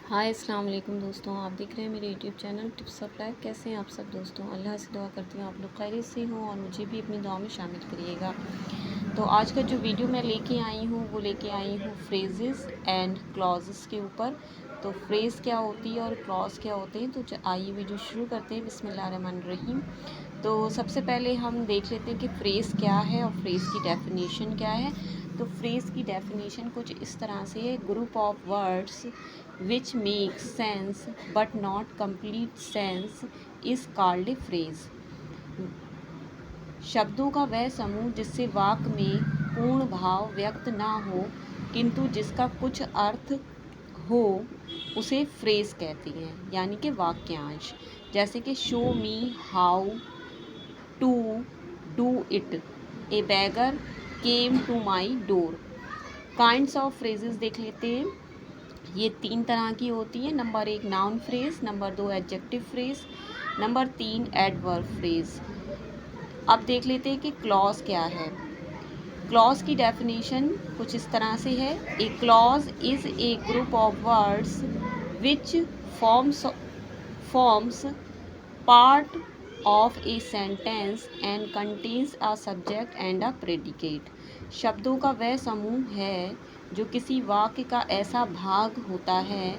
हाय अस्सलाम वालेकुम दोस्तों, आप देख रहे हैं मेरे YouTube channel tips of life. कैसे हैं आप सब दोस्तों? अल्लाह से दुआ करती हूँ आप लोग खैरियत से हों और मुझे भी अपनी दुआ में शामिल करिएगा। तो आज का जो वीडियो मैं लेके आई हूँ वो लेके आई हूँ फ्रेजेस एंड क्लॉजेस के ऊपर। तो फ्रेज़ क्या होती है और क्लॉज क्या होते हैं, तो आइए वीडियो शुरू करते हैं। बिस्मिल्लाहिर्रहमानिर्रहीम। तो सबसे पहले हम देख लेते हैं कि फ्रेज़ क्या है और फ्रेज़ की डेफिनेशन क्या है। तो फ्रेज़ की डेफिनेशन कुछ इस तरह से है: group of words which make sense but not complete sense is called a phrase. शब्दों का वह समूह जिससे वाक्य में पूर्ण भाव व्यक्त ना हो किंतु जिसका कुछ अर्थ हो उसे फ्रेज़ कहती हैं, यानी कि वाक्यांश। जैसे कि show me how to do it, a beggar came to my door. Kinds of phrases देख लेते हैं। ये 3 तरह की होती है। Number 1 noun phrase, number 2 adjective phrase, number 3 adverb phrase. अब देख लेते हैं कि क्लॉज क्या है। क्लॉज की डेफिनेशन कुछ इस तरह से है: ए clause is a group of words which forms part of a sentence and contains a subject and a predicate. शब्दों का वह समूह है जो किसी वाक्य का ऐसा भाग होता है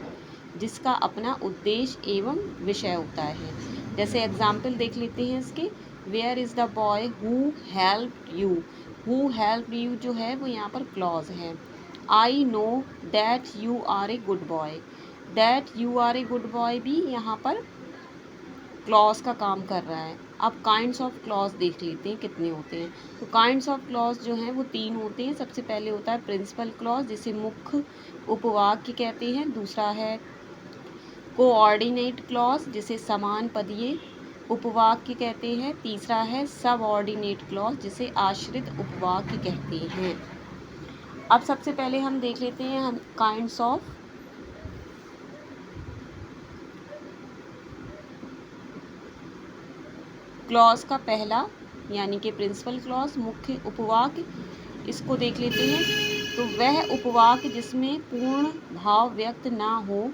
जिसका अपना उद्देश्य एवं विषय होता है। जैसे एग्जाम्पल देख लेते हैं इसके। Where is the boy who helped you. Who helped you जो है वो यहाँ पर क्लॉज है। I know that you are a good boy. That you are a good boy भी यहाँ पर क्लॉज का काम कर रहा है। अब काइंड्स ऑफ क्लॉज देख लेते हैं कितने होते हैं। तो काइंड्स ऑफ क्लॉज जो हैं वो 3 होते हैं। सबसे पहले होता है प्रिंसिपल क्लॉज, जिसे मुख्य उपवाक्य कहते हैं। दूसरा है कोऑर्डिनेट क्लॉज, जिसे समान पदीय उपवाक्य कहते हैं। तीसरा है सबऑर्डिनेट क्लॉज, जिसे आश्रित उपवाक्य कहते हैं। अब सबसे पहले हम देख लेते हैं हम काइंड्स ऑफ क्लॉज का पहला यानी कि प्रिंसिपल क्लॉज, मुख्य उपवाक्य, इसको देख लेते हैं। तो वह उपवाक्य जिसमें पूर्ण भाव व्यक्त ना हो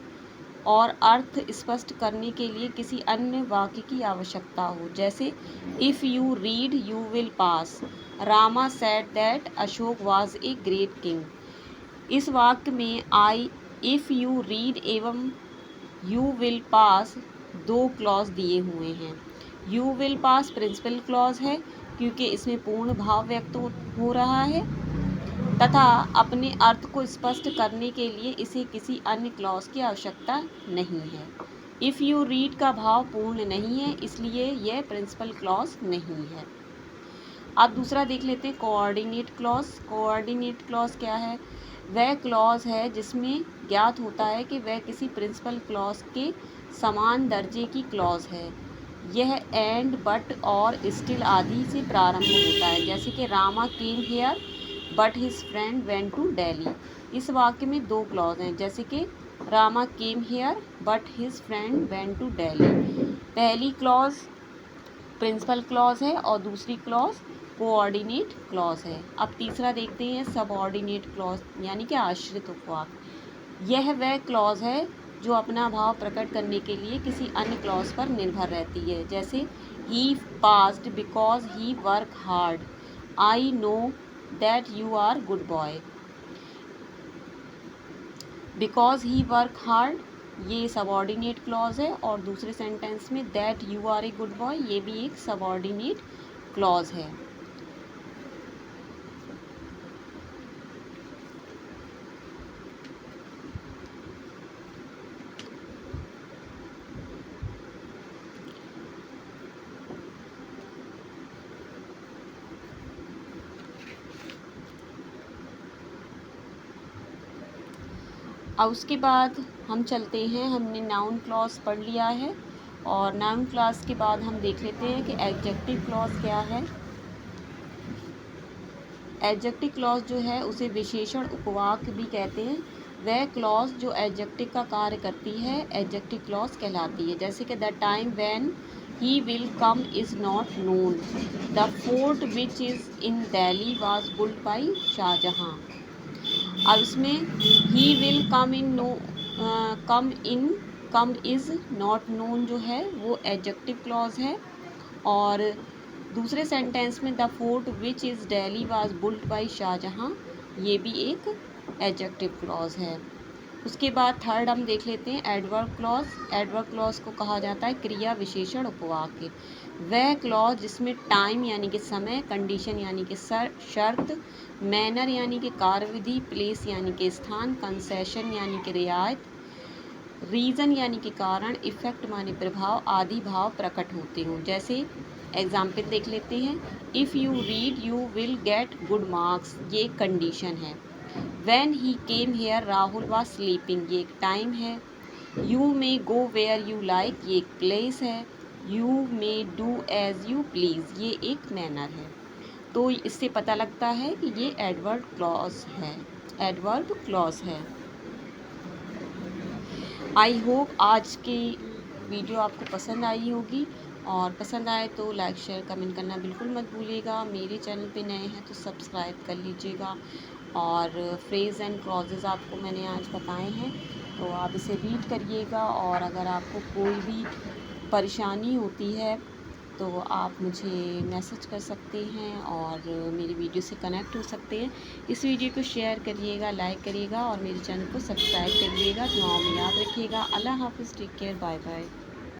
और अर्थ स्पष्ट करने के लिए किसी अन्य वाक्य की आवश्यकता हो। जैसे if you read you will pass, Rama said that Ashok was a great king. इस वाक्य में आई, इफ़ यू रीड एवं यू विल पास 2 क्लॉज दिए हुए हैं। You will pass principal clause है क्योंकि इसमें पूर्ण भाव व्यक्त हो रहा है तथा अपने अर्थ को स्पष्ट करने के लिए इसे किसी अन्य क्लॉज की आवश्यकता नहीं है। इफ़ यू रीड का भाव पूर्ण नहीं है, इसलिए यह प्रिंसिपल क्लॉज नहीं है। अब दूसरा देख लेते हैं कोऑर्डिनेट क्लॉज। कोऑर्डिनेट क्लॉज क्या है? वह क्लॉज है जिसमें ज्ञात होता है कि वह किसी प्रिंसिपल क्लॉज के समान दर्जे की क्लॉज है। यह एंड, बट और स्टिल आदि से प्रारंभ होता है। जैसे कि Rama came here but his friend went to Delhi. इस वाक्य में 2 क्लॉज हैं। जैसे कि Rama came here but his friend went to Delhi. पहली क्लॉज प्रिंसिपल क्लॉज है और दूसरी क्लॉज कोऑर्डिनेट क्लॉज है। अब तीसरा देखते हैं सबऑर्डिनेट क्लॉज, यानी कि आश्रित उपवाक्य। यह वह क्लॉज है जो अपना भाव प्रकट करने के लिए किसी अन्य क्लॉज पर निर्भर रहती है। जैसे ही passed because he work hard, I know that you are good boy. Because he work hard ये सबऑर्डिनेट क्लॉज है और दूसरे सेंटेंस में that you are a good boy ये भी एक सबऑर्डिनेट क्लॉज है। अब उसके बाद हम चलते हैं, हमने नाउन क्लॉज पढ़ लिया है और नाउन क्लॉज के बाद हम देख लेते हैं कि एडजेक्टिव क्लॉज क्या है। एडजेक्टिव क्लॉज जो है उसे विशेषण उपवाक्य भी कहते हैं। वह क्लॉज जो एडजेक्टिव का कार्य करती है एडजेक्टिव क्लॉज कहलाती है। जैसे कि the time when he will come is not known, the fort which is in Delhi was built by Shahjahan. अब इसमें he will come in no come is not known जो है वो एडजेक्टिव क्लॉज है। और दूसरे सेंटेंस में the fort which is Delhi was built by Shahjahan, ये भी एक एडजेक्टिव क्लॉज है। उसके बाद थर्ड हम देख लेते हैं एडवर्ब क्लॉज। एडवर्ब क्लॉज को कहा जाता है क्रिया विशेषण उपवाक्य। वह क्लॉज जिसमें टाइम यानी कि समय, कंडीशन यानी कि शर्त, मैनर यानी कि कार्यविधि, प्लेस यानी कि स्थान, कंसेशन यानी कि रियायत, रीज़न यानी कि कारण, इफ़ेक्ट माने प्रभाव आदि भाव प्रकट होते हों। जैसे एग्जाम्पल देख लेते हैं, if you read you will get good marks, ये एक कंडीशन है। When he came here Rahul was sleeping, ये एक टाइम है। You may go where you like, ये एक प्लेस है। You may do as you please, ये एक मैनर है। तो इससे पता लगता है कि ये एडवर्ब क्लॉज है, एडवर्ब क्लॉज है। आई होप आज की वीडियो आपको पसंद आई होगी, और पसंद आए तो लाइक शेयर कमेंट करना बिल्कुल मत भूलिएगा। मेरे चैनल पे नए हैं तो सब्सक्राइब कर लीजिएगा। और फ्रेज़ एंड क्लॉजेज़ आपको मैंने आज बताए हैं, तो आप इसे रीड करिएगा। और अगर आपको कोई भी परेशानी होती है तो आप मुझे मैसेज कर सकते हैं और मेरी वीडियो से कनेक्ट हो सकते हैं। इस वीडियो को शेयर करिएगा, लाइक करिएगा और मेरे चैनल को सब्सक्राइब करिएगा। दुआओं में याद रखिएगा। अल्लाह हाफ़िज़, टेक केयर, बाय बाय।